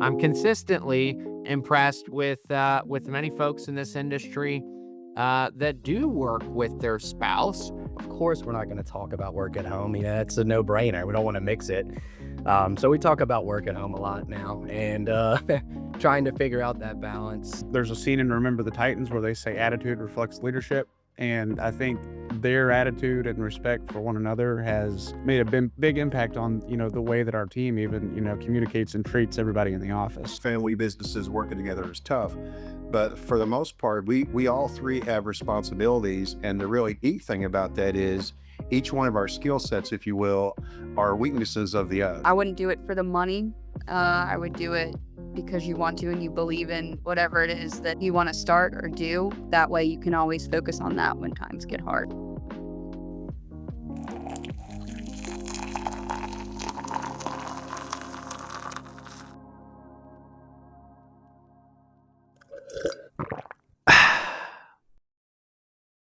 I'm consistently impressed with many folks in this industry that do work with their spouse. Of course, we're not going to talk about work at home. It's a no-brainer. We don't want to mix it. So we talk about work at home a lot now, and trying to figure out that balance. There's a scene in Remember the Titans where they say attitude reflects leadership. And I think their attitude and respect for one another has made a big impact on, the way that our team even, communicates and treats everybody in the office. Family businesses working together is tough, but for the most part, we all three have responsibilities. And the really neat thing about that is each one of our skill sets, if you will, are weaknesses of the other. I wouldn't do it for the money. I would do it because you want to and you believe in whatever it is that you want to start or do. That way you can always focus on that when times get hard.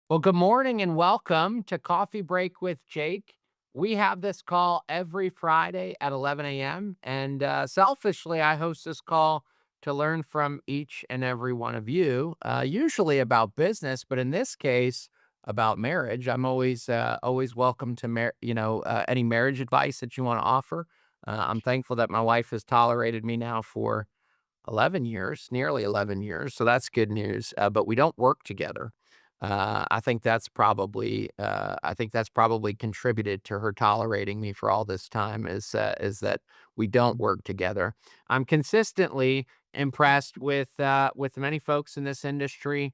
Well, good morning and welcome to Coffee Break with Jake. We have this call every Friday at 11 a.m. And selfishly, I host this call to learn from each and every one of you, usually about business, but in this case, about marriage. I'm always welcome to any marriage advice that you want to offer. I'm thankful that my wife has tolerated me now for 11 years, nearly 11 years. So that's good news. But we don't work together. I think that's probably contributed to her tolerating me for all this time is that we don't work together. I'm consistently impressed with many folks in this industry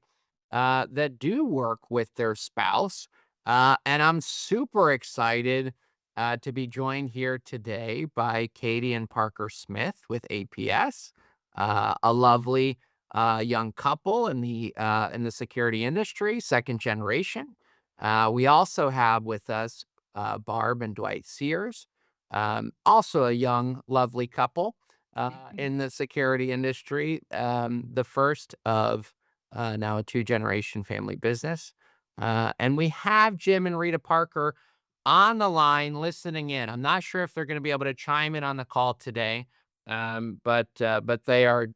that do work with their spouse, and I'm super excited to be joined here today by Katie and Parker Smith with APS, a lovely young couple in the security industry, second generation. We also have with us Barb and Dwight Sears, also a young, lovely couple in the security industry, the first of now a two-generation family business. And we have Jim and Rita Parker on the line listening in. I'm not sure if they're going to be able to chime in on the call today. But they are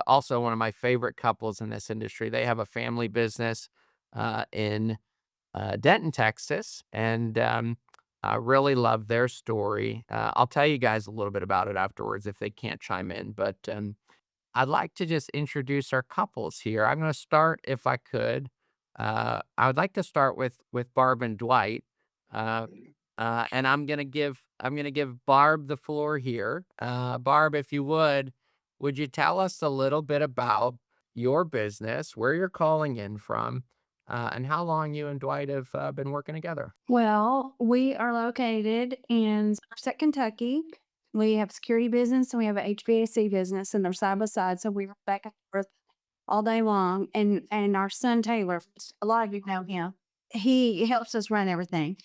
also one of my favorite couples in this industry. They have a family business in Denton, Texas, and I really love their story. I'll tell you guys a little bit about it afterwards if they can't chime in. But I'd like to just introduce our couples here. I'm going to start, if I could. I would like to start with Barb and Dwight. And I'm gonna give Barb the floor here. Barb, if you would you tell us a little bit about your business, where you're calling in from, and how long you and Dwight have been working together? Well, we are located in Somerset, Kentucky. We have a security business and we have an HVAC business, and they're side by side. So we work back and forth all day long. And our son Taylor, a lot of you know him, he helps us run everything.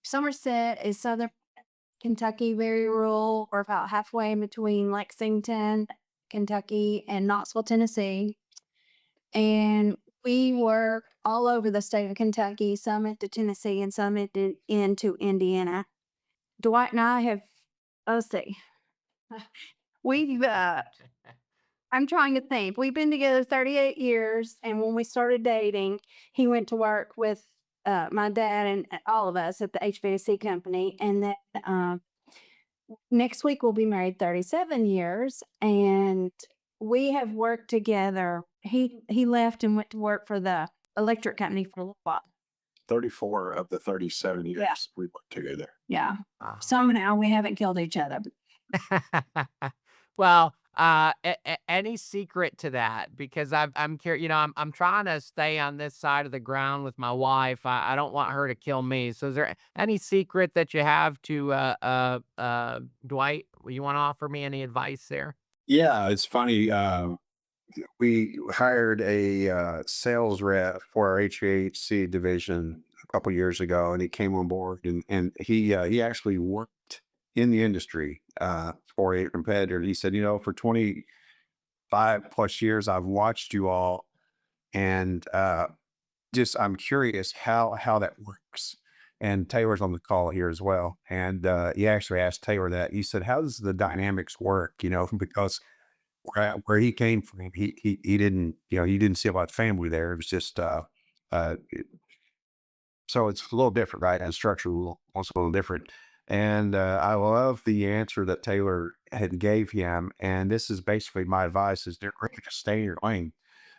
Somerset is southern Kentucky, very rural. We're about halfway in between Lexington, Kentucky, and Knoxville, Tennessee. And we work all over the state of Kentucky, some into Tennessee and some into Indiana. Dwight and I have, let's see, we've, I'm trying to think. We've been together 38 years. And when we started dating, he went to work with my dad and all of us at the HVAC company. And then next week we'll be married 37 years. And we have worked together. He left and went to work for the electric company for a little while. 34 of the 37 years Yeah. we worked together. Yeah. Wow. Somehow we haven't killed each other. Well, any secret to that? Because I'm curious. I'm trying to stay on this side of the ground with my wife. I don't want her to kill me. So, is there any secret that you have to Dwight? You want to offer me any advice there? Yeah, it's funny. We hired a sales rep for our HVAC division a couple years ago, and he came on board, and he actually worked in the industry for a competitor. He said, for 25 plus years, I've watched you all, and I'm curious how that works. and Taylor's on the call here as well. And he actually asked Taylor that. He said, "How does the dynamics work?" Because where he came from, he didn't, he didn't see a lot of family there. It was just uh, so it's a little different, right? And structure also a little different. And I love the answer that Taylor had gave him. And this is basically my advice: is to really just stay in your lane.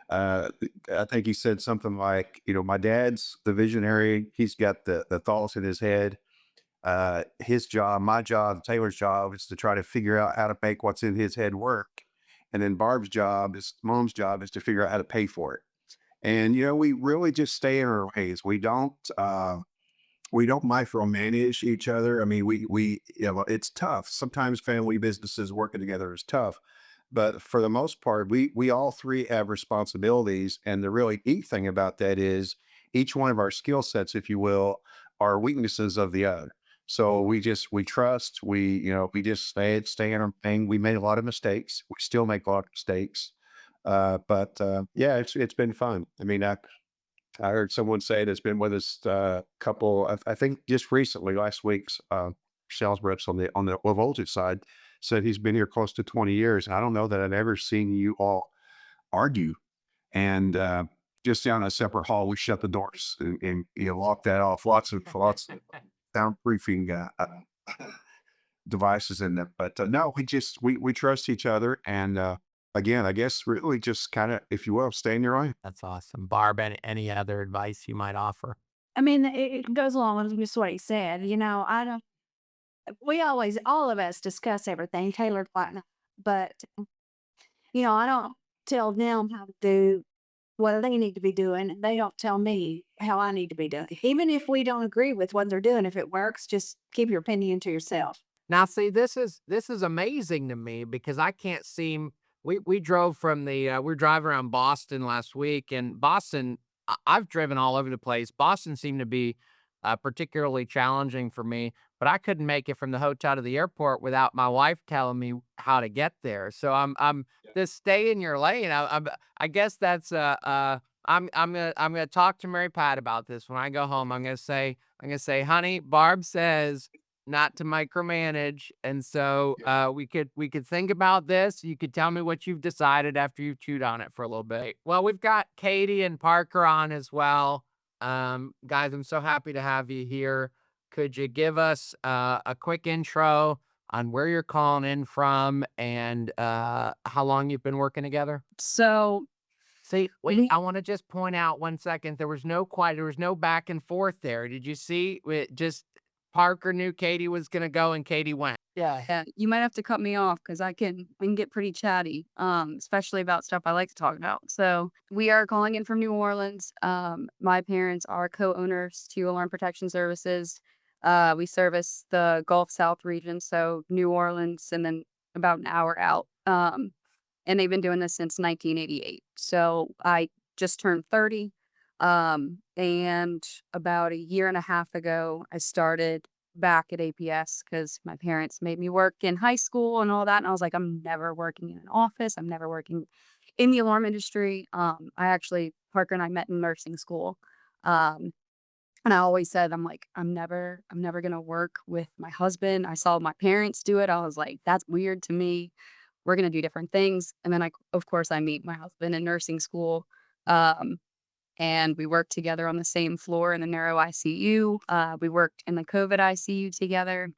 Uh, I think he said something like, my dad's the visionary. He's got the thoughts in his head. His job, my job, Taylor's job is to try to figure out how to make what's in his head work. And then mom's job is to figure out how to pay for it. And, we really just stay in our ways. We don't micromanage each other. I mean, it's tough. Sometimes family businesses working together is tough, but for the most part, we all three have responsibilities. And the really neat thing about that is each one of our skill sets, if you will, are weaknesses of the other. So we trust, we just stay in our thing. We made a lot of mistakes. We still make a lot of mistakes. But yeah, it's been fun. I mean, I heard someone say that's been with us couple. I think just recently, last week's sales reps on the low voltage side said he's been here close to 20 years. And I don't know that I've ever seen you all argue. And just down a separate hall, we shut the doors and lock that off. Lots of soundproofing devices in them. But no, we trust each other. And again, I guess really just kind of, if you will, stay in your lane. That's awesome. Barb, any other advice you might offer? I mean, it goes along with just what he said. I don't. We always, all of us, discuss everything. Taylor, Dwight, and I, but I don't tell them how to do what they need to be doing, and they don't tell me how I need to be doing. Even if we don't agree with what they're doing, if it works, just keep your opinion to yourself. Now, see, this is amazing to me because I can't seem. We drove from we drove around Boston last week, and Boston. I've driven all over the place. Boston seemed to be particularly challenging for me, but I couldn't make it from the hotel to the airport without my wife telling me how to get there. So I'm just stay in your lane. I guess that's I'm gonna talk to Mary Pat about this when I go home. I'm gonna say, honey, Barb says not to micromanage. And so we could think about this. You could tell me what you've decided after you've chewed on it for a little bit. Well, we've got Katie and Parker on as well. Guys, I'm so happy to have you here. Could you give us a quick intro on where you're calling in from and how long you've been working together? So See, wait, I want to just point out 1 second. There was no back and forth there. Did you see? Just Parker knew Katie was gonna go and Katie went. Yeah. yeah, you might have to cut me off because I can get pretty chatty, especially about stuff I like to talk about. So we are calling in from New Orleans. My parents are co-owners to Alarm Protection Services. We service the Gulf South region, so New Orleans, and then about an hour out. And they've been doing this since 1988. So I just turned 30. And about a year and a half ago, I started back at APS because my parents made me work in high school and all that. And I was like, I'm never working in an office. I'm never working in the alarm industry. Parker and I met in nursing school. Um, and I always said, I'm like, I'm never gonna work with my husband. I saw my parents do it. I was like, that's weird to me. We're gonna do different things. And then of course, I meet my husband in nursing school. Um, and we worked together on the same floor in the neuro ICU. We worked in the COVID ICU together.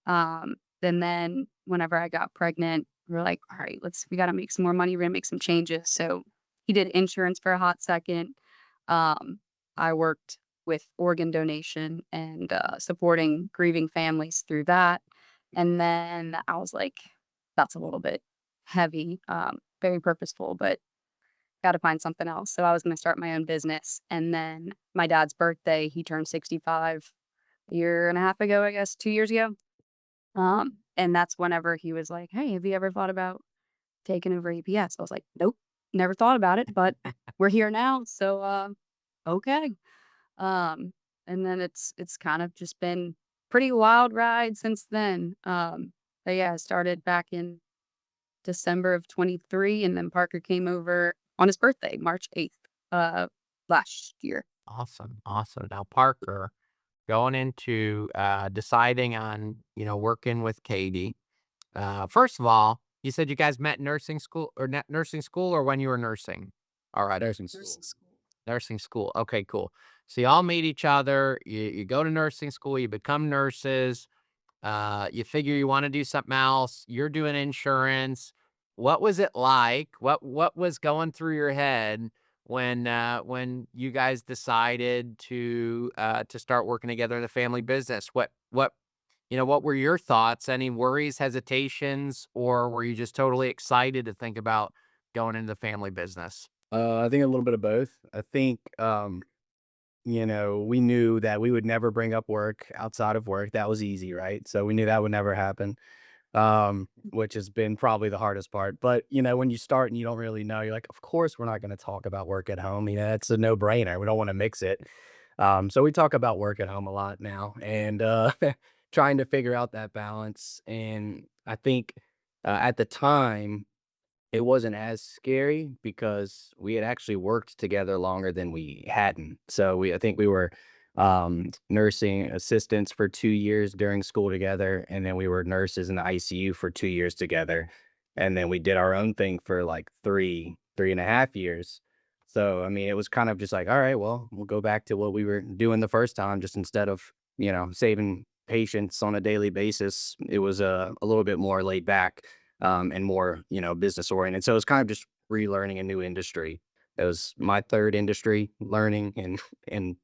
And then whenever I got pregnant, we were like, all right, we got to make some more money. We're gonna make some changes. So he did insurance for a hot second. Um, I worked with organ donation and supporting grieving families through that. And then I was like, that's a little bit heavy, very purposeful, but got to find something else. So I was going to start my own business. And then my dad's birthday, he turned 65 a year and a half ago, I guess, 2 years ago. And that's whenever he was like, hey, have you ever thought about taking over APS? I was like, nope, never thought about it, but we're here now. So, okay. Um, and then it's kind of just been pretty wild ride since then. But yeah, I started back in December of 23, and then Parker came over on his birthday, March 8th, last year. Awesome. Awesome. Now, Parker, going into deciding on, working with Katie. First of all, you said you guys met in nursing school or nursing school or when you were nursing? All right. Nursing school. Nursing school. Okay, cool. So you all meet each other. You go to nursing school. You become nurses. You figure you want to do something else. You're doing insurance. What was it like? What was going through your head when you guys decided to start working together in the family business? What were your thoughts? Any worries, hesitations, or were you just totally excited to think about going into the family business? I think a little bit of both. I think, we knew that we would never bring up work outside of work. That was easy, right? So we knew that would never happen, which has been probably the hardest part. But, when you start and you don't really know, you're like, of course, we're not going to talk about work at home. It's a no brainer. We don't want to mix it. So we talk about work at home a lot now and trying to figure out that balance. And I think at the time, it wasn't as scary because we had actually worked together longer than we hadn't. So I think we were nursing assistants for 2 years during school together, and then we were nurses in the ICU for 2 years together, and then we did our own thing for like 3.5 years. So I mean, it was kind of just like, all right, well, we'll go back to what we were doing the first time, just instead of saving patients on a daily basis, it was a little bit more laid back and more, business oriented. So it's kind of just relearning a new industry. It was my third industry learning in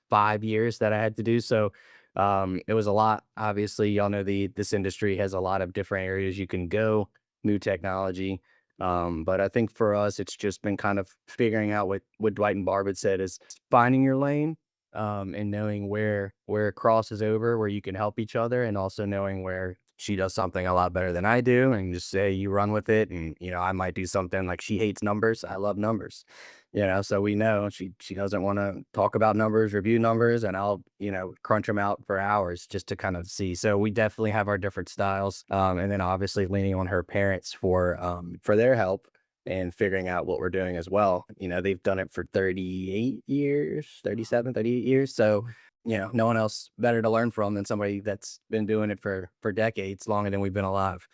5 years that I had to do. So it was a lot. Obviously, y'all know this industry has a lot of different areas you can go, new technology. But I think for us, it's just been kind of figuring out what Dwight and Barb had said is finding your lane, and knowing where it crosses over, where you can help each other, and also knowing where she does something a lot better than I do, and just say you run with it. And I might do something like she hates numbers. I love numbers. So we know she doesn't want to talk about numbers, review numbers, and I'll crunch them out for hours just to kind of see. So we definitely have our different styles, and then obviously leaning on her parents for their help and figuring out what we're doing as well. They've done it for 38 years, 37, 38 years. So, no one else better to learn from than somebody that's been doing it for decades, longer than we've been alive.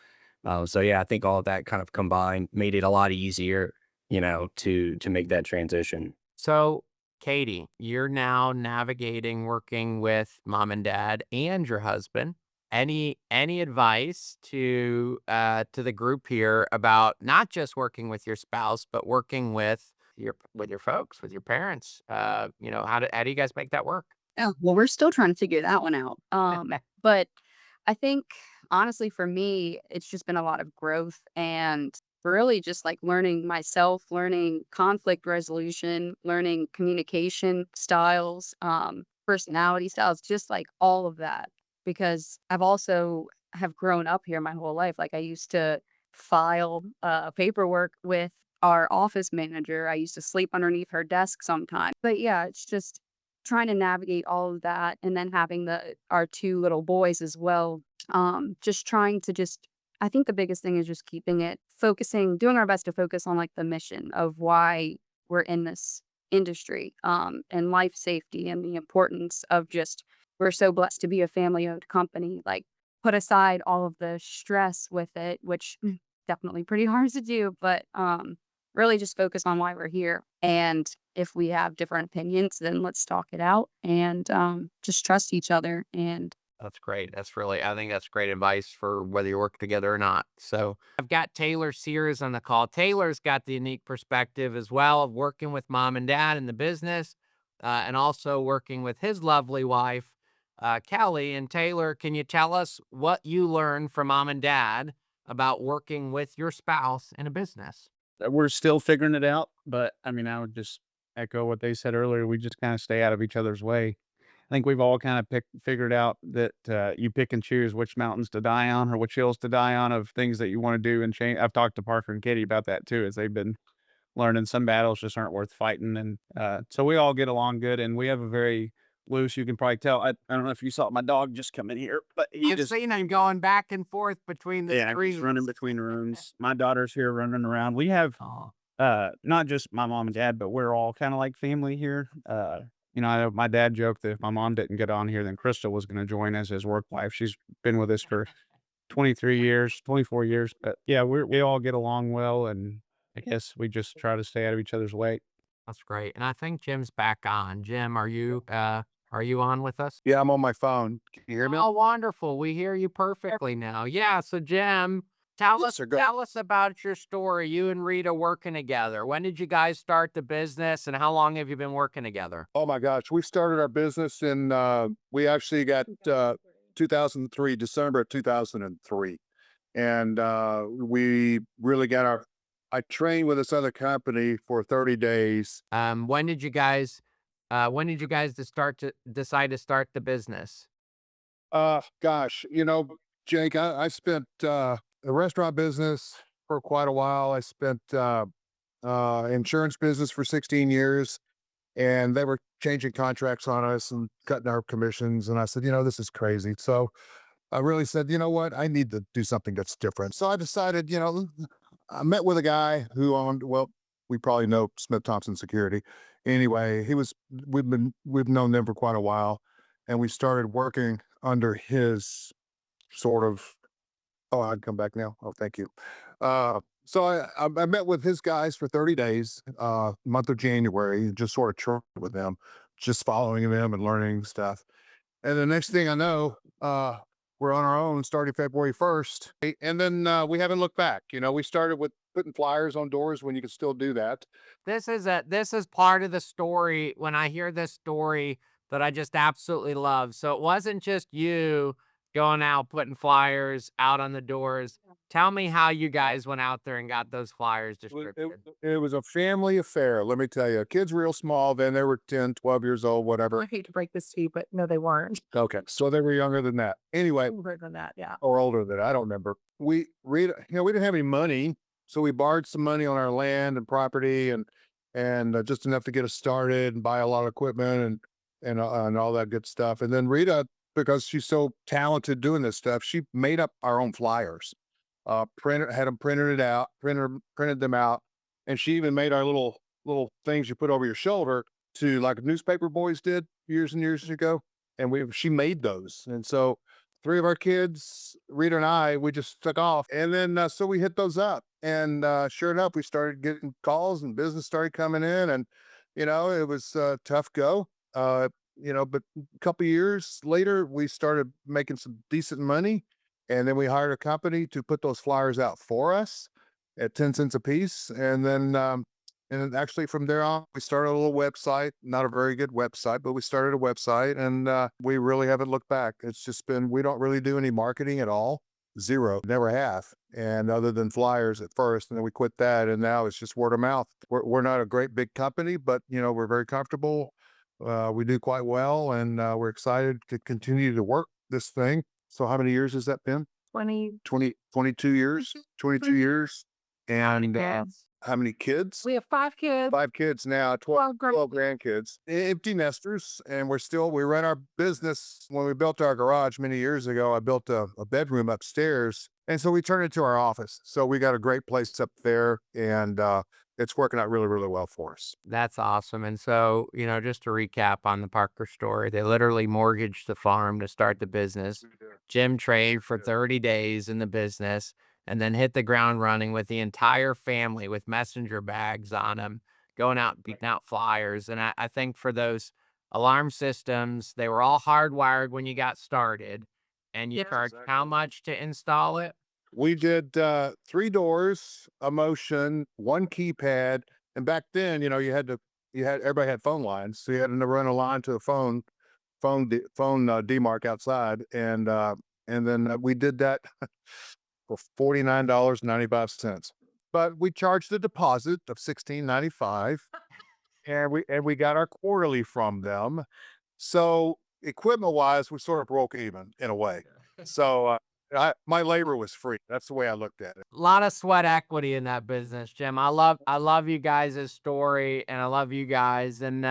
So yeah, I think all of that kind of combined made it a lot easier, to make that transition. So, Katie, you're now navigating working with mom and dad and your husband. Any advice to the group here about not just working with your spouse, but working with your folks, with your parents? How do you guys make that work? Oh, well, we're still trying to figure that one out. But I think honestly for me, it's just been a lot of growth and really just like learning myself, learning conflict resolution, learning communication styles, personality styles, just like all of that. Because I've also have grown up here my whole life. Like I used to file paperwork with our office manager. I used to sleep underneath her desk sometimes. But yeah, it's just trying to navigate all of that and then having our two little boys as well. Just trying to just I think the biggest thing is just keeping it focusing, doing our best to focus on like the mission of why we're in this industry, and life safety and the importance of just we're so blessed to be a family owned company. Like put aside all of the stress with it, which definitely pretty hard to do, but really just focus on why we're here. And if we have different opinions, then let's talk it out and just trust each other. And That's great. I think that's great advice for whether you work together or not. So I've got Taylor Sears on the call. Taylor's got the unique perspective as well of working with mom and dad in the business, and also working with his lovely wife, Kelly. And Taylor, can you tell us what you learned from mom and dad about working with your spouse in a business? We're still figuring it out, but I mean, I would just echo what they said earlier. We just kind of stay out of each other's way. I think we've all kind of figured out that you pick and choose which mountains to die on or which hills to die on of things that you want to do and change. I've talked to Parker and Katie about that too, as they've been learning some battles just aren't worth fighting. And so we all get along good, and we have a very loose. You can probably tell. I don't know if you saw my dog just come in here, but he I've just seen him going back and forth between the yeah, three. he's running between rooms. My daughter's here running around. We have Oh, not just my mom and dad, but we're all kind of like family here. You know, my dad joked that if my mom didn't get on here, then Crystal was going to join as his work wife. She's been with us for 23 years, 24 years. But yeah, we all get along well. And I guess we just try to stay out of each other's way. That's great. And I think Jim's back on. Jim, are you on with us? Yeah, I'm on my phone. Can you hear me? Oh, wonderful. We hear you perfectly now. Yeah. So Jim, tell Yes, us sir. Go. tell us about your story. You and Rita working together. When did you guys start the business and how long have you been working together? Oh my gosh, we started our business in we actually got 2003, December of 2003. And we really got our I trained with this other company for 30 days. When did you guys decide to start the business? Gosh, you know, Jake, I spent the restaurant business for quite a while. I spent insurance business for 16 years, and they were changing contracts on us and cutting our commissions. And I said, you know, this is crazy. So I really said, you know what, I need to do something that's different. So I decided, you know, I met with a guy who owned, well, we probably know Smith Thompson Security. Anyway, we've known them for quite a while, and we started working under his sort of. Oh, I'd come back now. Oh, thank you. So I met with his guys for 30 days, month of January, and just sort of chirped with them, just following them and learning stuff. And the next thing I know, we're on our own starting February 1st. And then we haven't looked back. You know, we started with putting flyers on doors when you could still do that. This is part of the story when I hear this story that I just absolutely love. So it wasn't just you going out putting flyers out on the doors. Tell me how you guys went out there and got those flyers distributed. It was a family affair, let me tell you. Kids real small then. They were 10, 12 years old, whatever. I hate to break this to you, but no, they weren't. Okay. So they were younger than that. Anyway, Older than that, yeah. or older than that. I don't remember. We read, you know, we didn't have any money, so we borrowed some money on our land and property, and just enough to get us started and buy a lot of equipment and all that good stuff. And then Rita, because she's so talented doing this stuff, she made up our own flyers. Had them printed them out, and she even made our little things you put over your shoulder to like newspaper boys did years and years ago. And she made those, and so three of our kids, Rita and I, we just took off. And then so we hit those up. And sure enough, we started getting calls and business started coming in. And, you know, it was a tough go. You know, but a couple years later, we started making some decent money. And then we hired a company to put those flyers out for us at 10 cents a piece. And actually, from there on, we started a little website, not a very good website, but we started a website, and we really haven't looked back. It's just been, we don't really do any marketing at all. Zero, never have. And other than flyers at first, and then we quit that. And now it's just word of mouth. We're not a great big company, but, you know, we're very comfortable. We do quite well, and we're excited to continue to work this thing. So how many years has that been? 22 years, 22 years. And how many kids? We have 5 kids. 5 kids now, 12 grandkids, empty nesters. And we run our business. When we built our garage many years ago, I built a bedroom upstairs. And so we turned it into our office. So we got a great place up there, and it's working out really, really well for us. That's awesome. And so, you know, just to recap on the Parker story, they literally mortgaged the farm to start the business. Jim trained for 30 days in the business and then hit the ground running with the entire family with messenger bags on them, going out, beating out flyers. And I think for those alarm systems, they were all hardwired when you got started. And you charged how much to install it? We did 3 doors, a motion, 1 keypad. And back then, you know, everybody had phone lines. So you had to run a line to a phone demarc outside. And then we did that for $49.95. But we charged a deposit of $16.95, and we got our quarterly from them. So equipment wise, we sort of broke even in a way. So my labor was free. That's the way I looked at it. A lot of sweat equity in that business, Jim. I love you guys' story, and I love you guys, and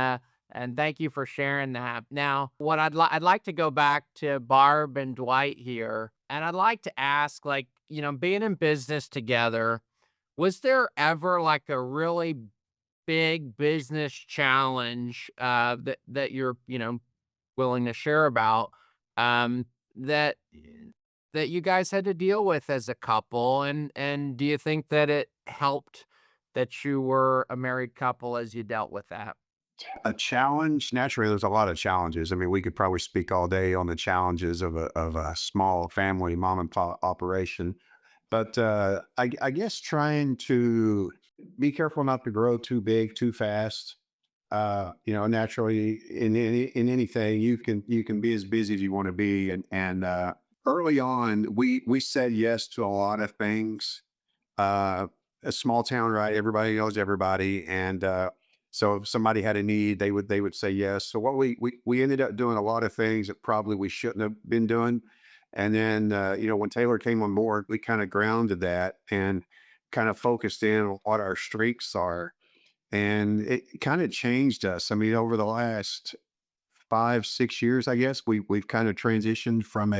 thank you for sharing that. Now, what I'd like to go back to Barb and Dwight here, and I'd like to ask, like, you know, being in business together, was there ever like a really big business challenge that you're, willing to share about, um, that that you guys had to deal with as a couple, and do you think that it helped that you were a married couple as you dealt with that? A challenge, naturally, there's a lot of challenges. I mean, we could probably speak all day on the challenges of a small family mom and pop operation. But I guess trying to be careful not to grow too big too fast. Naturally, in anything, you can be as busy as you want to be, and early on, we said yes to a lot of things. uh, a small town, right? Everybody knows everybody, and so if somebody had a need, they would say yes. So what we ended up doing a lot of things that probably we shouldn't have been doing, and then when Taylor came on board, we kind of grounded that and kind of focused in on what our strengths are, and it kind of changed us. I mean, over the last 5, 6 years, I guess, we've kind of transitioned from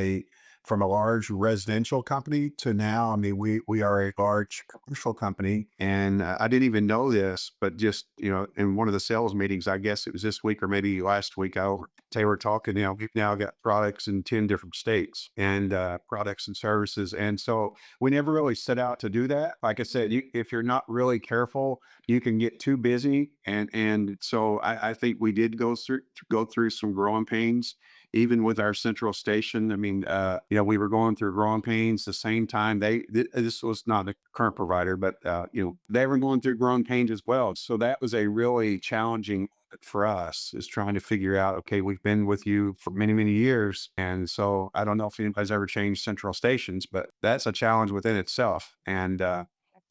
a large residential company to now, I mean, we are a large commercial company. And I didn't even know this, but just, in one of the sales meetings, I guess it was this week or maybe last week, Taylor talking, we've now got products in 10 different states, and products and services. And so we never really set out to do that. Like I said, if you're not really careful, you can get too busy. And so I think we did go through some growing pains, even with our central station. I mean, we were going through growing pains the same time this was not the current provider, but they were going through growing pains as well. So that was a really challenging moment for us, is trying to figure out, okay, we've been with you for many, many years. And so I don't know if anybody's ever changed central stations, but that's a challenge within itself. And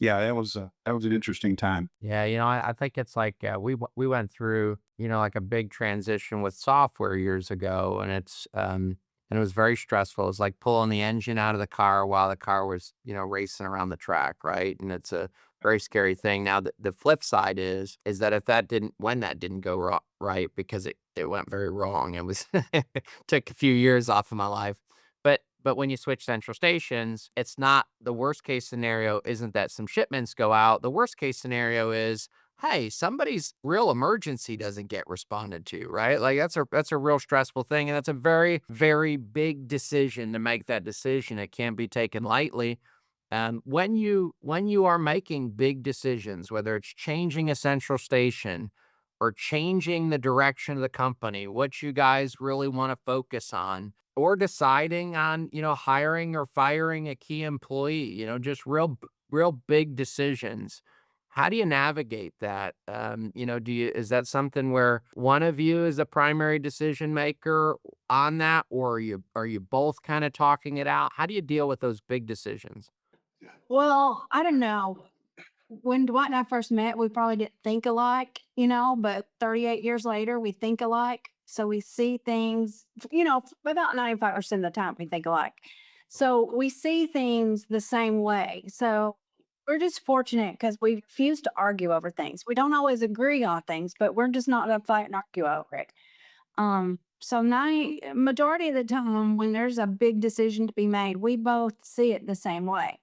yeah, that was an interesting time. Yeah, I think it's like we went through, like a big transition with software years ago, and it was very stressful. It was like pulling the engine out of the car while the car was, racing around the track, right? And it's a very scary thing. Now, the flip side is that if when that didn't go right, because it went very wrong, it was took a few years off of my life. But when you switch central stations, it's not the worst case scenario isn't that some shipments go out. The worst case scenario is, hey, somebody's real emergency doesn't get responded to, right? Like that's a real stressful thing. And that's a very, very big decision to make that decision. It can't be taken lightly. When you are making big decisions, whether it's changing a central station or changing the direction of the company, what you guys really want to focus on, or deciding on, hiring or firing a key employee, just real big decisions. How do you navigate that? Is that something where one of you is the primary decision maker on that, or are you both kind of talking it out? How do you deal with those big decisions? Well, I don't know. When Dwight and I first met, we probably didn't think alike, but 38 years later, we think alike. So we see things, about 95% of the time we think alike. So we see things the same way. So we're just fortunate because we refuse to argue over things. We don't always agree on things, but we're just not going to fight and argue over it. So majority of the time when there's a big decision to be made, we both see it the same way.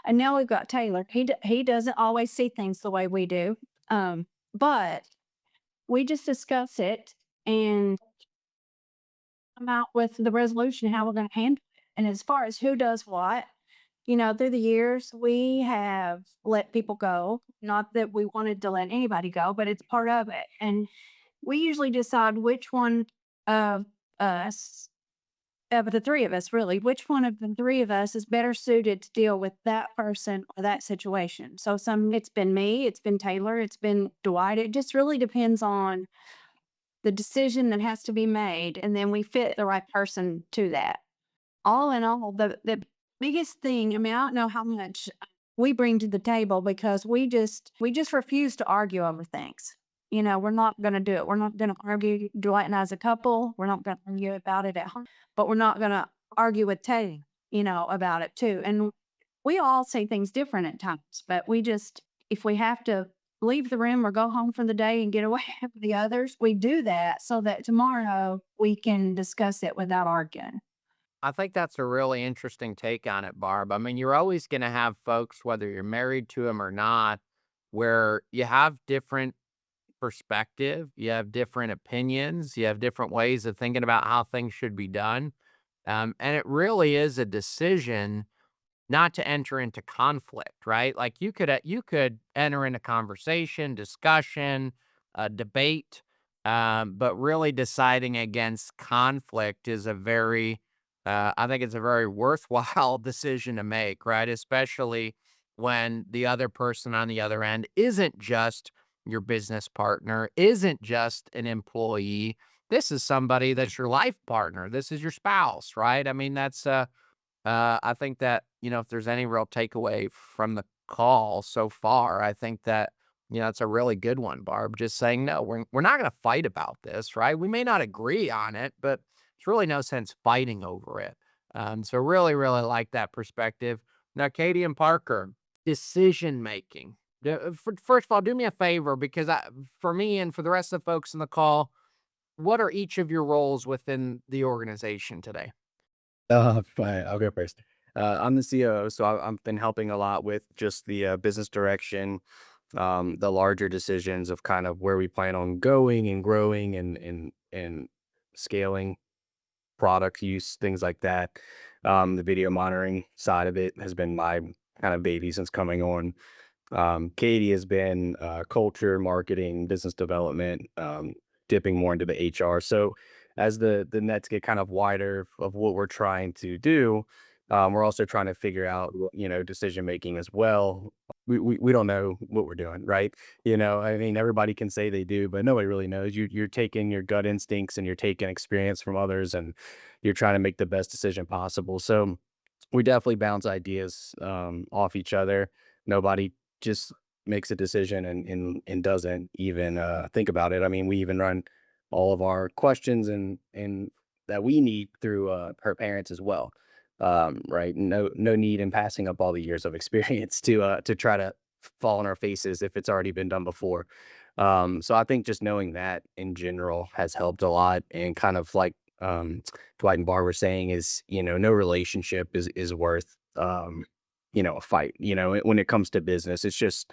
And now we've got Taylor. He doesn't always see things the way we do. But we just discuss it and come out with the resolution how we're going to handle it. And as far as who does what, through the years, we have let people go. Not that we wanted to let anybody go, but it's part of it. And we usually decide which one of us, of the three of us, really, which one of the three of us is better suited to deal with that person or that situation. So it's been me, it's been Taylor, it's been Dwight. It just really depends on the decision that has to be made, and then we fit the right person to that. All in all, the biggest thing, I mean, I don't know how much we bring to the table because we just refuse to argue over things. We're not going to do it. We're not going to argue, Dwight and I as a couple. We're not going to argue about it at home, but we're not going to argue with Tay, about it too. And we all say things different at times, but if we have to leave the room or go home for the day and get away from the others, we do that so that tomorrow we can discuss it without arguing. I think that's a really interesting take on it, Barb. I mean, you're always going to have folks, whether you're married to them or not, where you have different perspective, you have different opinions, you have different ways of thinking about how things should be done. And it really is a decision not to enter into conflict, right? Like you could enter into conversation, discussion, debate, but really deciding against conflict is a very, I think it's a very worthwhile decision to make, right? Especially when the other person on the other end isn't just your business partner, isn't just an employee. This is somebody that's your life partner. This is your spouse, right? I mean, I think that, if there's any real takeaway from the call so far, I think that, it's a really good one, Barb. Just saying, no, we're not going to fight about this, right? We may not agree on it, but it's really no sense fighting over it. So really, really like that perspective. Now, Katie and Parker, decision making. First of all, do me a favor because for me and for the rest of the folks in the call, what are each of your roles within the organization today? Fine. I'll go first. I'm the COO, so I've been helping a lot with just the business direction, the larger decisions of kind of where we plan on going and growing and scaling product use, things like that. The video monitoring side of it has been my kind of baby since coming on. Katie has been culture, marketing, business development, dipping more into the HR. So as the nets get kind of wider of what we're trying to do, we're also trying to figure out, decision making as well. We don't know what we're doing, right? I mean, everybody can say they do, but nobody really knows. You're taking your gut instincts and you're taking experience from others, and you're trying to make the best decision possible. So we definitely bounce ideas off each other. Nobody just makes a decision and doesn't even think about it. I mean, we even run all of our questions and that we need through her parents as well. Right? No need in passing up all the years of experience to try to fall on our faces if it's already been done before. So I think just knowing that in general has helped a lot, and kind of like Dwight and Barb were saying is, no relationship is worth a fight. When it comes to business, it's just,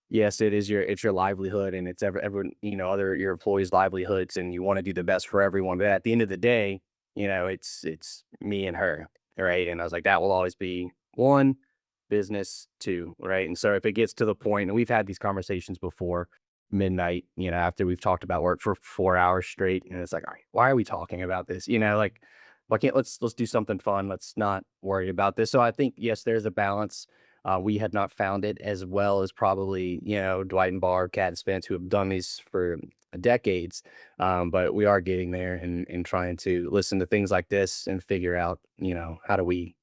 yes, it's your livelihood, and it's everyone, other your employees' livelihoods, and you want to do the best for everyone. But at the end of the day, it's me and her, right? And I was like, that will always be one, business, two, right? And so if it gets to the point, and we've had these conversations before, midnight, after we've talked about work for 4 hours straight, and it's like, all right, why are we talking about this? Like, why can't let's do something fun? Let's not worry about this. So I think, yes, there's a balance. We had not found it as well as probably, Dwight and Barb, Cat and Spence, who have done these for decades. But we are getting there and trying to listen to things like this and figure out, how do we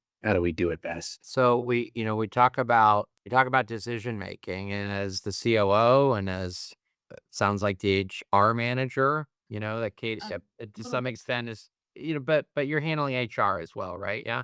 do it best. So we talk about decision making, and as the COO and as sounds like the HR manager, that Kate to some extent is, but you're handling HR as well, right? Yeah.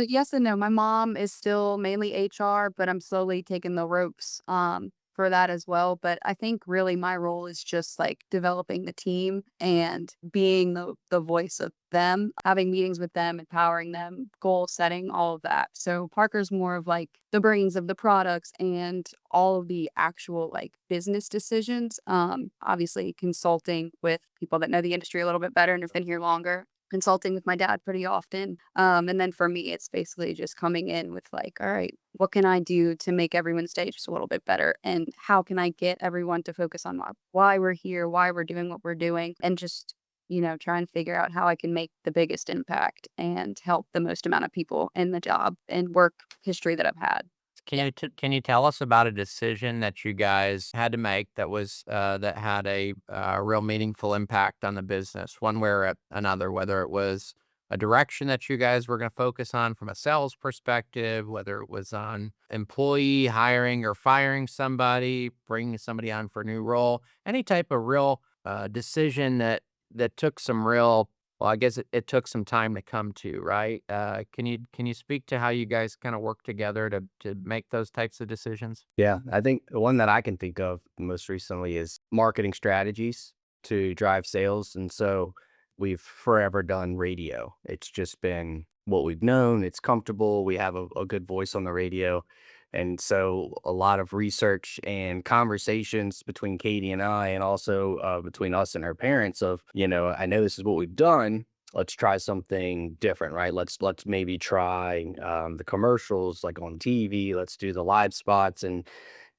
Yes and no. My mom is still mainly HR, but I'm slowly taking the ropes for that as well. But I think really my role is just like developing the team and being the voice of them, having meetings with them, empowering them, goal setting, all of that. So Parker's more of like the brains of the products and all of the actual like business decisions. Obviously consulting with people that know the industry a little bit better and have been here longer, consulting with my dad pretty often. And then for me, it's basically just coming in with like, all right, what can I do to make everyone's day just a little bit better? And how can I get everyone to focus on why we're here, why we're doing what we're doing, and just, try and figure out how I can make the biggest impact and help the most amount of people in the job and work history that I've had. Can you tell us about a decision that you guys had to make that had a real meaningful impact on the business, one way or another, whether it was a direction that you guys were going to focus on from a sales perspective, whether it was on employee hiring or firing somebody, bringing somebody on for a new role, any type of real decision that took some real, well, I guess it took some time to come to, right? Can you speak to how you guys kind of work together to make those types of decisions? Yeah, I think the one that I can think of most recently is marketing strategies to drive sales. And so we've forever done radio. It's just been what we've known. It's comfortable. We have a good voice on the radio. And so a lot of research and conversations between Katie and I, and also between us and her parents of, I know this is what we've done. Let's try something different, right? Let's maybe try the commercials like on TV. Let's do the live spots. And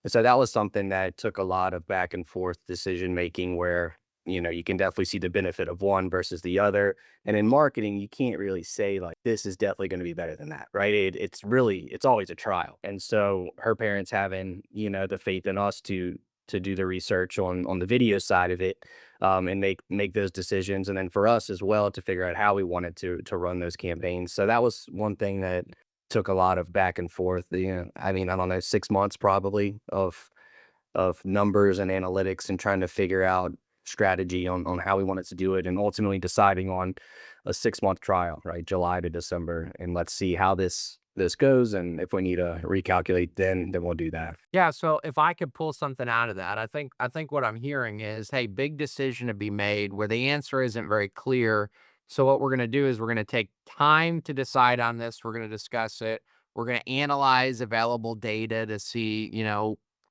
so that was something that took a lot of back and forth decision making where, you can definitely see the benefit of one versus the other. And in marketing, you can't really say like, this is definitely going to be better than that, right? It's always a trial. And so her parents having, the faith in us to do the research on the video side of it, and make those decisions. And then for us as well to figure out how we wanted to run those campaigns. So that was one thing that took a lot of back and forth. I mean, I don't know, 6 months probably of numbers and analytics and trying to figure out strategy on how we wanted to do it, and ultimately deciding on a 6-month trial, right? July to December. And let's see how this goes. And if we need to recalculate, then we'll do that. Yeah, so if I could pull something out of that, I think what I'm hearing is, hey, big decision to be made where the answer isn't very clear. So what we're going to do is we're going to take time to decide on this. We're going to discuss it. We're going to analyze available data to see,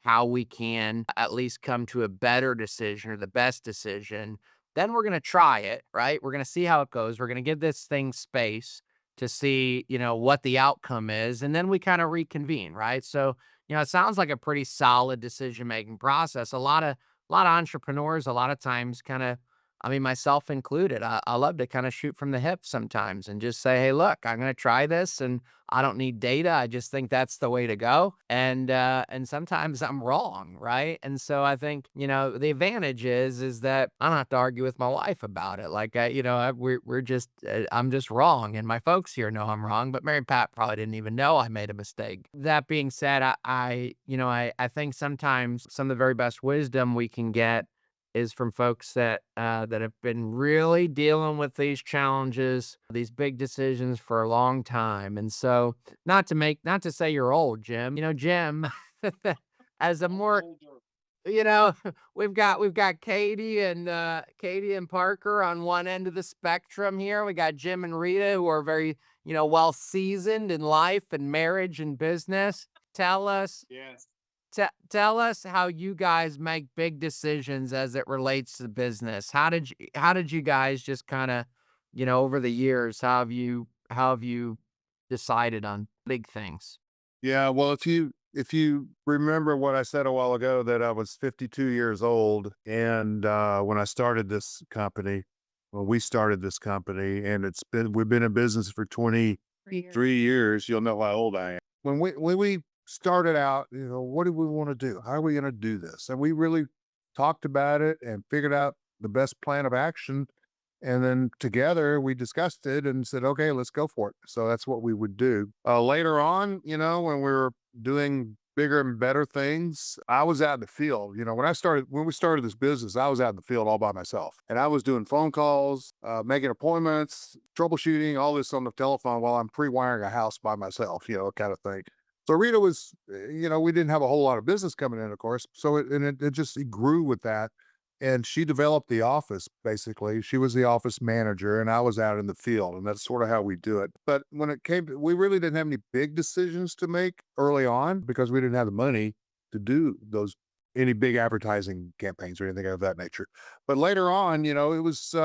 how we can at least come to a better decision or the best decision. Then we're going to try it, right? We're going to see how it goes. We're going to give this thing space to see, what the outcome is. And then we kind of reconvene, right? So, it sounds like a pretty solid decision-making process. A lot of entrepreneurs, a lot of times kind of, I mean, myself included, I love to kind of shoot from the hip sometimes and just say, hey, look, I'm going to try this and I don't need data. I just think that's the way to go. And sometimes I'm wrong, right? And so I think, the advantage is that I don't have to argue with my wife about it. Like, we're just, I'm just wrong. And my folks here know I'm wrong, but Mary Pat probably didn't even know I made a mistake. That being said, I think sometimes some of the very best wisdom we can get is from folks that have been really dealing with these challenges, these big decisions for a long time. And so, not to say you're old, Jim. Jim, as a more, you know, we've got Katie and Parker on one end of the spectrum here. We got Jim and Rita who are very, well seasoned in life and marriage and business. Tell us tell us how you guys make big decisions as it relates to business. How did you guys just kind of, over the years, how have you decided on big things? Yeah, well, if you remember what I said a while ago, that I was 52 years old, and when I started this company, well, we started this company, and we've been in business for 23 years. You'll know how old I am. When we started out, what do we want to do? How are we going to do this? And we really talked about it and figured out the best plan of action. And then together we discussed it and said, okay, let's go for it. So that's what we would do. Later on, when we were doing bigger and better things, I was out in the field. When we started this business, I was out in the field all by myself. And I was doing phone calls, making appointments, troubleshooting, all this on the telephone while I'm pre-wiring a house by myself, kind of thing. So Rita was, we didn't have a whole lot of business coming in, of course. So it grew with that. And she developed the office, basically. She was the office manager and I was out in the field, and that's sort of how we do it. But when it came to, we really didn't have any big decisions to make early on because we didn't have the money to do any big advertising campaigns or anything of that nature. But later on, it was,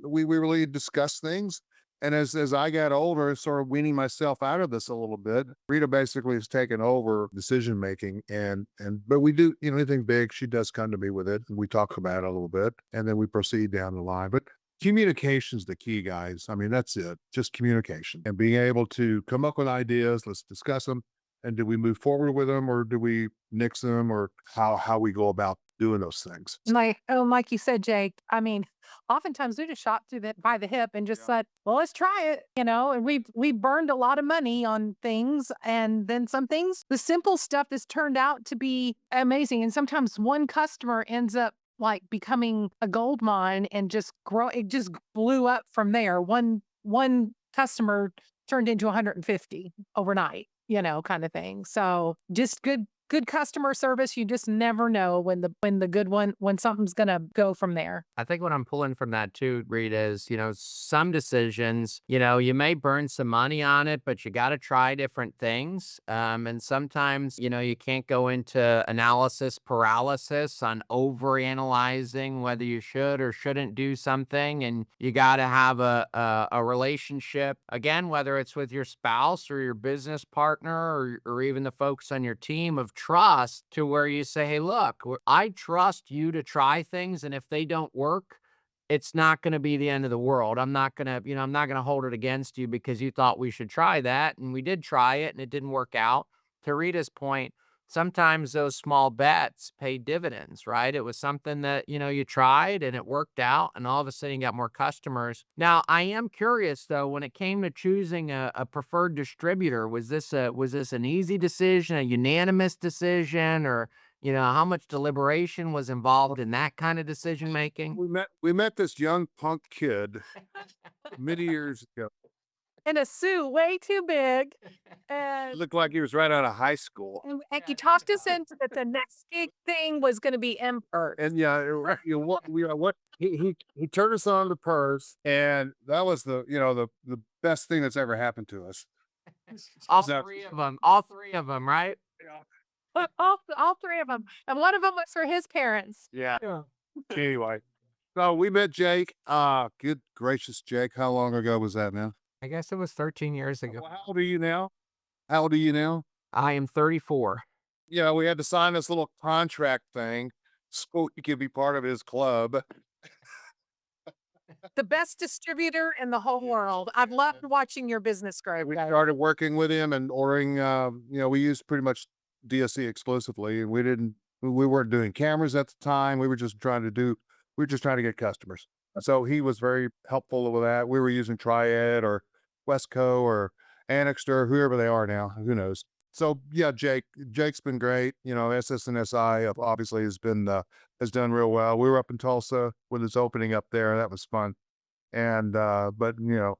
we really discussed things. And as I got older, sort of weaning myself out of this a little bit, Rita basically has taken over decision making. But we do, anything big, she does come to me with it. And we talk about it a little bit, and then we proceed down the line. But communication's the key, guys. I mean, that's it. Just communication and being able to come up with ideas. Let's discuss them. And do we move forward with them, or do we nix them, or how we go about doing those things? Like you said, Jake, I mean, oftentimes we just shot by the hip and just said, well, let's try it, and we've burned a lot of money on things. And then some things, the simple stuff has turned out to be amazing. And sometimes one customer ends up like becoming a gold mine and it just blew up from there. One customer turned into 150 overnight, kind of thing. So just good good customer service. You just never know when the good one, when something's gonna go from there. I think what I'm pulling from that too, Rita, is, some decisions, you may burn some money on it, but you got to try different things. And sometimes, you can't go into analysis paralysis on overanalyzing whether you should or shouldn't do something. And you got to have a relationship, again, whether it's with your spouse or your business partner or even the folks on your team, of trust, to where you say, hey, look, I trust you to try things. And if they don't work, it's not going to be the end of the world. I'm not going to, I'm not going to hold it against you because you thought we should try that. And we did try it and it didn't work out. To Rita's point, sometimes those small bets pay dividends, right? It was something that, you tried and it worked out, and all of a sudden you got more customers. Now, I am curious though, when it came to choosing a preferred distributor, was this an easy decision, a unanimous decision, or, how much deliberation was involved in that kind of decision making? We met this young punk kid many years ago. In a suit way too big. And Looked like he was right out of high school. he talked us into that the next big thing was going to be import. And what he turned us on the purse, and that was the best thing that's ever happened to us. All So- three of them, right? All three of them, and one of them was for his parents. Yeah. Anyway, so we met Jake. Good gracious, Jake, how long ago was that now? I guess it was 13 years ago. Well, how old are you now? How old are you now? I am 34. Yeah, we had to sign this little contract thing so you could be part of his club. The best distributor in the whole world. I've loved watching your business grow. We started working with him and ordering, we used pretty much DSC exclusively, and we weren't doing cameras at the time. We were just trying to get customers. So he was very helpful with that. We were using Triad or Westco or Annixter, whoever they are now, who knows. So yeah, Jake's been great. SS&Si obviously has done real well. We were up in Tulsa with his opening up there. That was fun. And, but you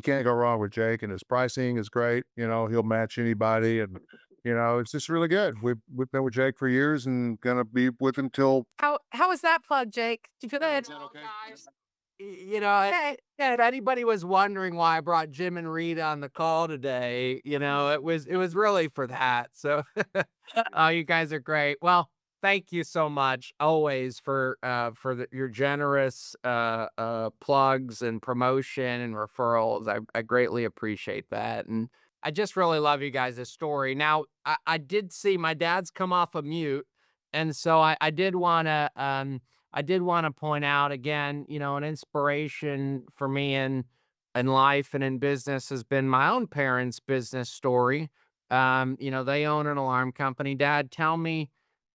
can't go wrong with Jake, and his pricing is great. He'll match anybody, and, it's just really good. We've been with Jake for years and gonna be with him till. How was that plug, Jake? Do you feel good? Guys, if anybody was wondering why I brought Jim and Rita on the call today, it was really for that. So, you guys are great. Well, thank you so much always for your generous plugs and promotion and referrals. I greatly appreciate that, and I just really love you guys' story. Now, I did see my dad's come off of mute, and so I did want to point out again, an inspiration for me in life and in business has been my own parents' business story. They own an alarm company. Dad, tell me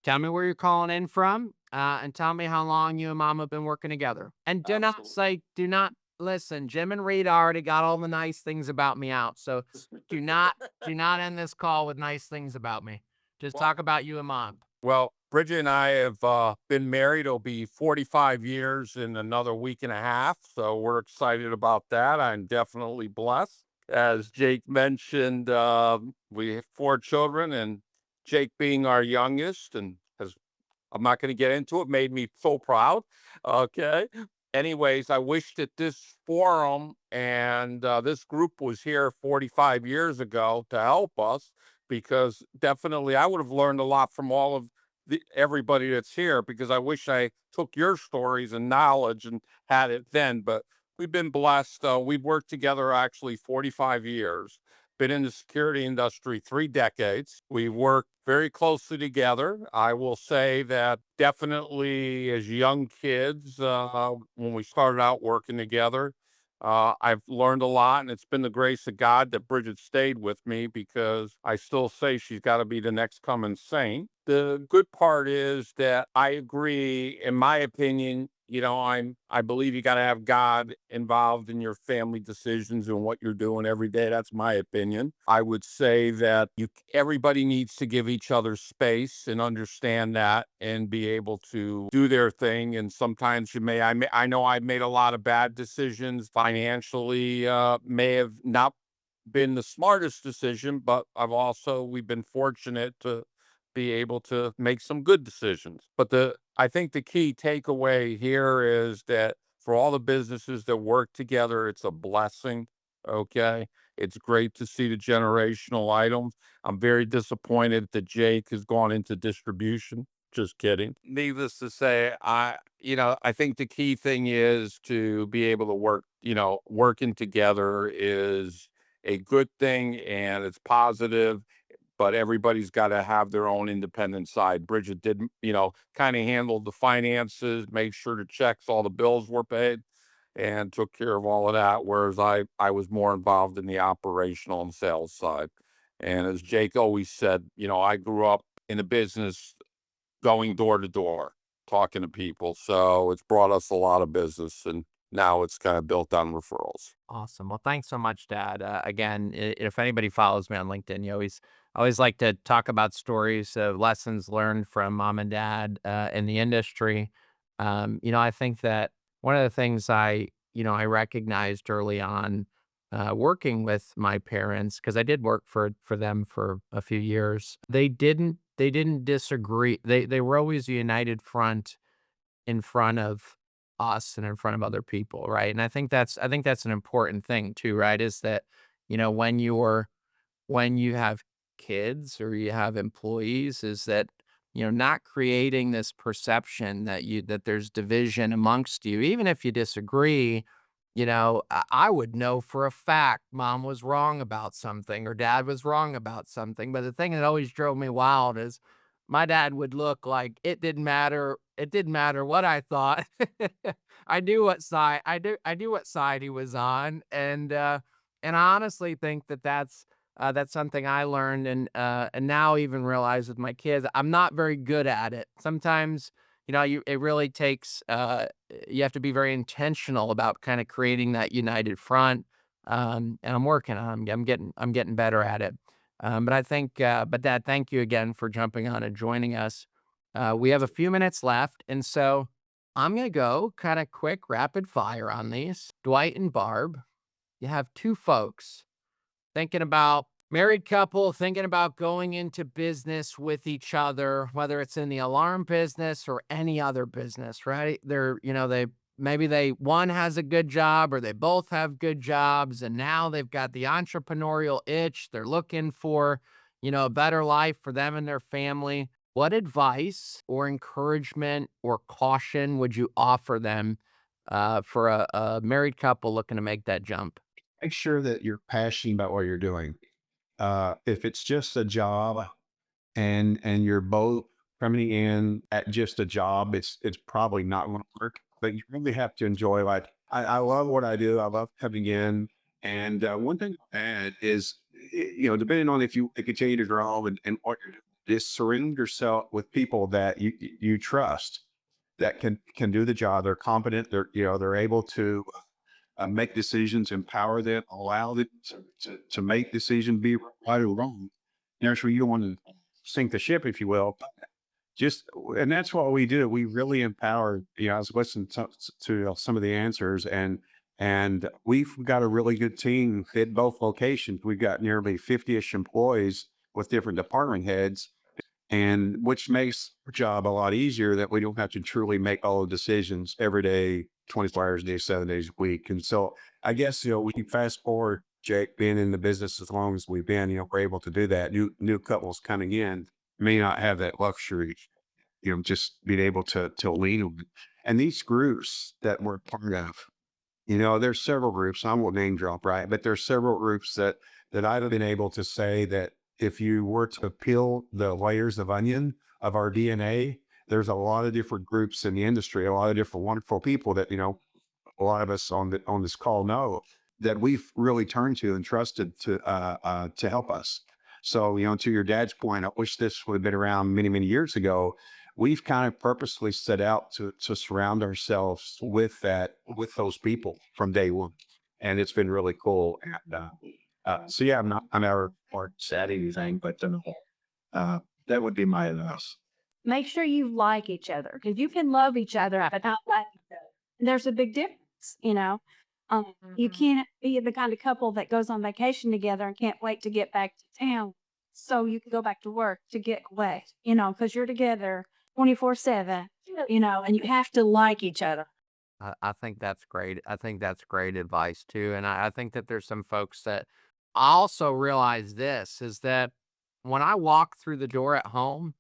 where you're calling in from, and tell me how long you and Mom have been working together. And do not listen. Jim and Rita already got all the nice things about me out, so do not end this call with nice things about me. Just talk about you and Mom. Well, Bridget and I have been married. It'll be 45 years in another week and a half. So we're excited about that. I'm definitely blessed. As Jake mentioned, we have 4 children, and Jake being our youngest, and I'm not going to get into it, made me so proud. Okay. Anyways, I wish that this forum and this group was here 45 years ago to help us, because definitely I would have learned a lot from all of everybody that's here, because I wish I took your stories and knowledge and had it then. But we've been blessed. We've worked together actually 45 years. Been in the security industry 3 decades. We work very closely together. I will say that definitely as young kids, when we started out working together, I've learned a lot, and it's been the grace of God that Bridget stayed with me, because I still say she's got to be the next coming saint. The good part is that I agree, in my opinion, I believe you got to have God involved in your family decisions and what you're doing every day. That's my opinion. I would say that everybody needs to give each other space and understand that, and be able to do their thing. And sometimes I know I've made a lot of bad decisions financially, may have not been the smartest decision, but we've been fortunate to be able to make some good decisions. But I think the key takeaway here is that for all the businesses that work together, it's a blessing. Okay. It's great to see the generational items. I'm very disappointed that Jake has gone into distribution. Just kidding. Needless to say, I think the key thing is to be able to work, working together is a good thing and it's positive, but everybody's got to have their own independent side. Bridget did, kind of handled the finances, make sure the checks, all the bills were paid, and took care of all of that. Whereas I was more involved in the operational and sales side. And as Jake always said, I grew up in a business going door to door, talking to people. So it's brought us a lot of business, and now it's kind of built on referrals. Awesome. Well, thanks so much, Dad. Again, if anybody follows me on LinkedIn, you always like to talk about stories of lessons learned from mom and dad in the industry. I think that one of the things I recognized early on working with my parents, because I did work for them for a few years, they didn't disagree. They were always a united front in front of us and in front of other people, right? And I think that's an important thing too, right? Is that, when you have kids or you have employees, is that, not creating this perception that there's division amongst you, even if you disagree. I would know for a fact mom was wrong about something or dad was wrong about something. But the thing that always drove me wild is my dad would look like it didn't matter. It didn't matter what I thought. I knew what side he was on. And I honestly think that that's something I learned and now even realize with my kids, I'm not very good at it. Sometimes, it really takes, you have to be very intentional about kind of creating that united front. And I'm working on it. I'm getting better at it. But Dad, thank you again for jumping on and joining us. We have a few minutes left. And so I'm going to go kind of quick rapid fire on these. Dwight and Barb, you have two folks thinking about married couple thinking about going into business with each other, whether it's in the alarm business or any other business, right? One has a good job or they both have good jobs and now they've got the entrepreneurial itch. They're looking for, a better life for them and their family. What advice or encouragement or caution would you offer them for a married couple looking to make that jump? Make sure that you're passionate about what you're doing. If it's just a job and you're both coming in at just a job, it's probably not going to work. But you really have to enjoy. Like I love what I do. I love coming in. And one thing to add is, depending on if you continue to grow and what you're doing, just surround yourself with people that you trust that can do the job. They're competent. They're able to make decisions, empower them, allow them to make decisions, be right or wrong. Naturally, you don't want to sink the ship, if you will. But and that's what we do. We really empower. I was listening to some of the answers, and we've got a really good team at both locations. We've got nearly 50-ish employees with different department heads, and which makes our job a lot easier that we don't have to truly make all the decisions every day, 24 hours a day, 7 days a week. And so I guess, we can fast forward, Jake, being in the business as long as we've been, we're able to do that. New couples coming in may not have that luxury, just being able to lean on it. And these groups that we're part of, there's several groups. I won't name drop, right? But there's several groups that I've been able to say that if you were to peel the layers of onion of our DNA, there's a lot of different groups in the industry, a lot of different wonderful people that, a lot of us on this call know that we've really turned to and trusted to help us. So, to your dad's point, I wish this would have been around many, many years ago. We've kind of purposely set out to surround ourselves with those people from day one. And it's been really cool. And, so yeah, I'm never or said anything, but that would be my advice. Make sure you like each other because you can love each other but not like each other. There's a big difference. You can't be the kind of couple that goes on vacation together and can't wait to get back to town so you can go back to work to get away, because you're together 24/7, and you have to like each other. I think that's great. I think that's great advice too. And I think that there's some folks that I also realize this is that when I walk through the door at home,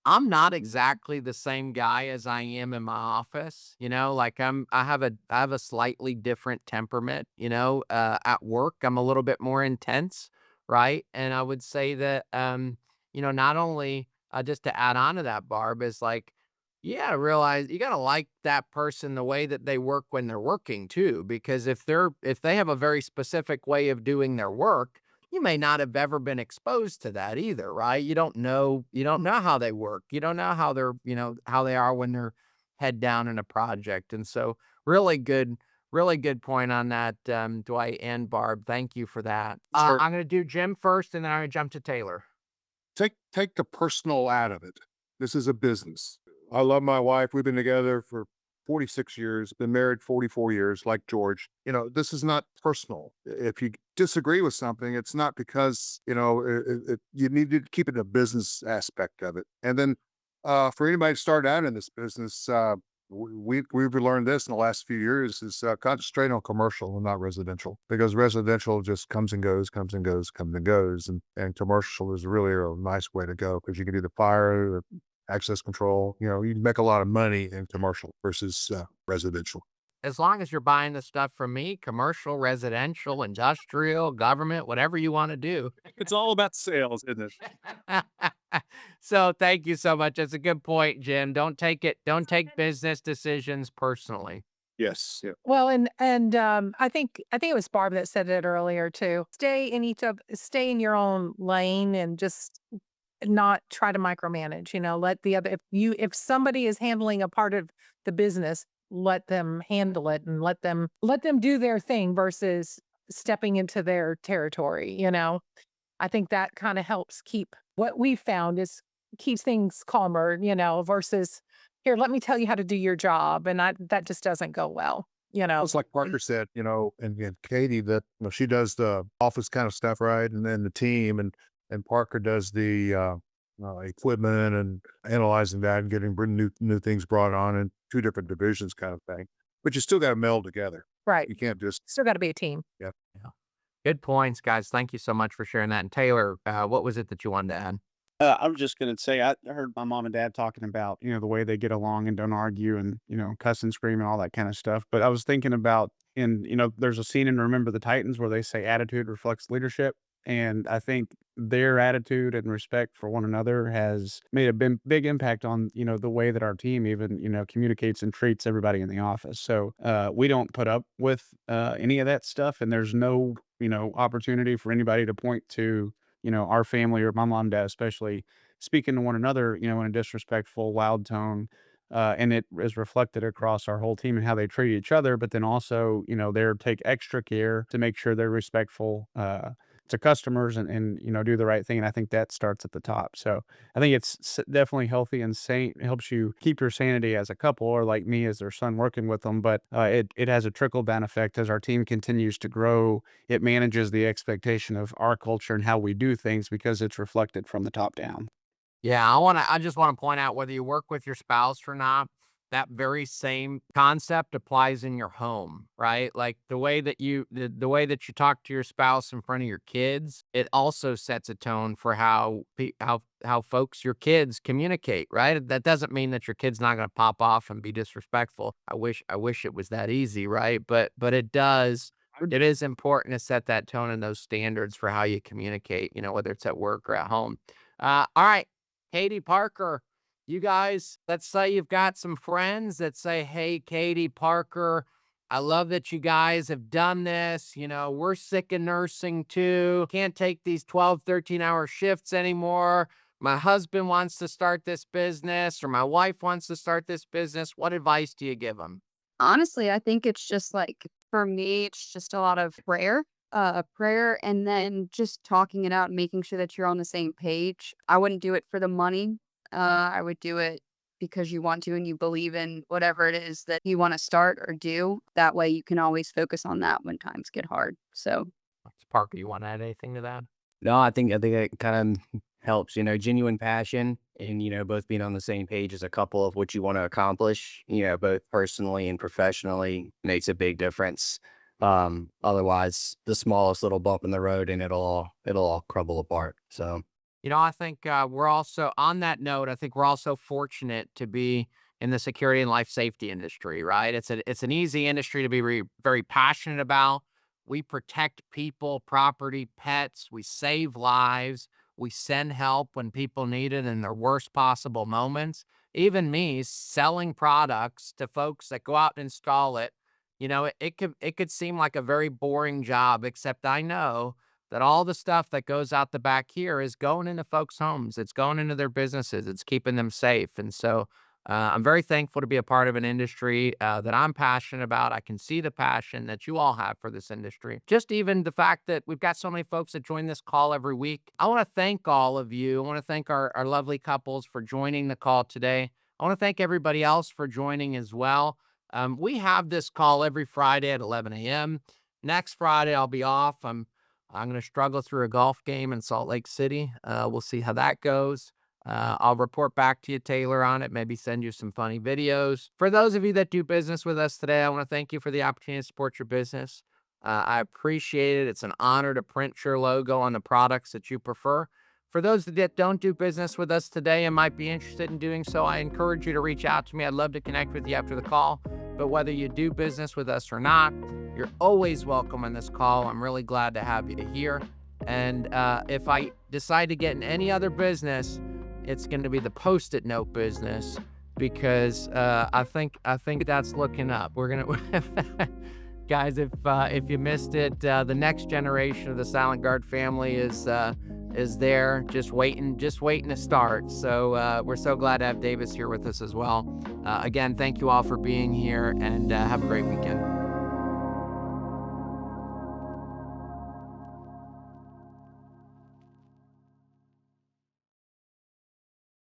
I'm not exactly the same guy as I am in my office, like I have a slightly different temperament, at work, I'm a little bit more intense, right? And I would say that, not only, just to add on to that, Barb, is like, you gotta realize you gotta like that person the way that they work when they're working too, because if they have a very specific way of doing their work, you may not have ever been exposed to that either, right? You don't know how they work. You don't know how how they are when they're head down in a project. And so really good point on that, Dwight and Barb. Thank you for that. Sure. I'm gonna do Jim first and then I'm gonna jump to Taylor. Take the personal out of it. This is a business. I love my wife. We've been together for 46 years, been married 44 years, like George. This is not personal. If you disagree with something, it's not because, you need to keep it a business aspect of it. And then for anybody to start out in this business, we've learned this in the last few years is concentrate on commercial and not residential, because residential just comes and goes, comes and goes, comes and goes. And commercial is really a nice way to go because you can do the fire, the access control. You can make a lot of money in commercial versus residential. As long as you're buying the stuff from me, commercial, residential, industrial, government, whatever you want to do. It's all about sales, isn't it? So thank you so much. That's a good point, Jim. Don't take business decisions personally. Yes. Yeah. Well, and I think it was Barb that said it earlier too. Stay in your own lane and just not try to micromanage. Let the other if somebody is handling a part of the business, let them handle it and let them do their thing versus stepping into their territory. I think that kind of helps keep what we found is keeps things calmer, versus here, let me tell you how to do your job. And that just doesn't go well, It's like Parker said, and Katie, that she does the office kind of stuff, right? And then the team and Parker does the equipment and analyzing that and getting new things brought on in two different divisions kind of thing. But you still got to meld together. Right. You can't just. Still got to be a team. Yeah. Yeah. Good points, guys. Thank you so much for sharing that. And Taylor, what was it that you wanted to add? I was just going to say, I heard my mom and dad talking about, the way they get along and don't argue and, cuss and scream and all that kind of stuff. But I was thinking about, there's a scene in Remember the Titans where they say attitude reflects leadership. And I think their attitude and respect for one another has made a big impact on, the way that our team even, communicates and treats everybody in the office. So we don't put up with any of that stuff. And there's no, opportunity for anybody to point to, our family or my mom and dad, especially speaking to one another, in a disrespectful, loud tone. And it is reflected across our whole team and how they treat each other. But then also, they take extra care to make sure they're respectful to customers and do the right thing. And I think that starts at the top. So I think it's definitely healthy and sane. It helps you keep your sanity as a couple, or like me as their son working with them. But it has a trickle down effect as our team continues to grow. It manages the expectation of our culture and how we do things because it's reflected from the top down. Yeah, I just want to point out whether you work with your spouse or not, that very same concept applies in your home, right? Like the way that the way that you talk to your spouse in front of your kids, it also sets a tone for how folks, your kids communicate, right? That doesn't mean that your kid's not going to pop off and be disrespectful. I wish it was that easy, right? But it does. It is important to set that tone and those standards for how you communicate, whether it's at work or at home. All right. Katie, Parker, you guys, let's say you've got some friends that say, hey, Katie, Parker, I love that you guys have done this. We're sick of nursing too. Can't take these 12, 13-hour shifts anymore. My husband wants to start this business or my wife wants to start this business. What advice do you give them? Honestly, I think it's just like, for me, it's just a lot of prayer and then just talking it out and making sure that you're on the same page. I wouldn't do it for the money. I would do it because you want to and you believe in whatever it is that you want to start or do. That way you can always focus on that when times get hard. So Parker, you want to add anything to that? No, I think it kind of helps, genuine passion and, both being on the same page as a couple of what you want to accomplish, both personally and professionally makes a big difference. Otherwise the smallest little bump in the road and it'll all crumble apart. So I think we're also, on that note, I think we're also fortunate to be in the security and life safety industry, right? It's an easy industry to be very passionate about. We protect people, property, pets. We save lives. We send help when people need it in their worst possible moments. Even me selling products to folks that go out and install it, it could seem like a very boring job, except I know that all the stuff that goes out the back here is going into folks' homes. It's going into their businesses. It's keeping them safe. And so I'm very thankful to be a part of an industry that I'm passionate about. I can see the passion that you all have for this industry. Just even the fact that we've got so many folks that join this call every week. I want to thank all of you. I want to thank our lovely couples for joining the call today. I want to thank everybody else for joining as well. We have this call every Friday at 11 a.m. Next Friday, I'll be off. I'm going to struggle through a golf game in Salt Lake City. We'll see how that goes. I'll report back to you, Taylor, on it, maybe send you some funny videos. For those of you that do business with us today, I want to thank you for the opportunity to support your business. I appreciate it. It's an honor to print your logo on the products that you prefer. For those that don't do business with us today and might be interested in doing so, I encourage you to reach out to me. I'd love to connect with you after the call. But whether you do business with us or not, you're always welcome on this call. I'm really glad to have you here. And if I decide to get in any other business, it's going to be the Post-it note business, because I think that's looking up. We're gonna, guys. If you missed it, the next generation of the Silent Guard family is there, just waiting to start. So we're so glad to have Davis here with us as well. Again, thank you all for being here, and have a great weekend.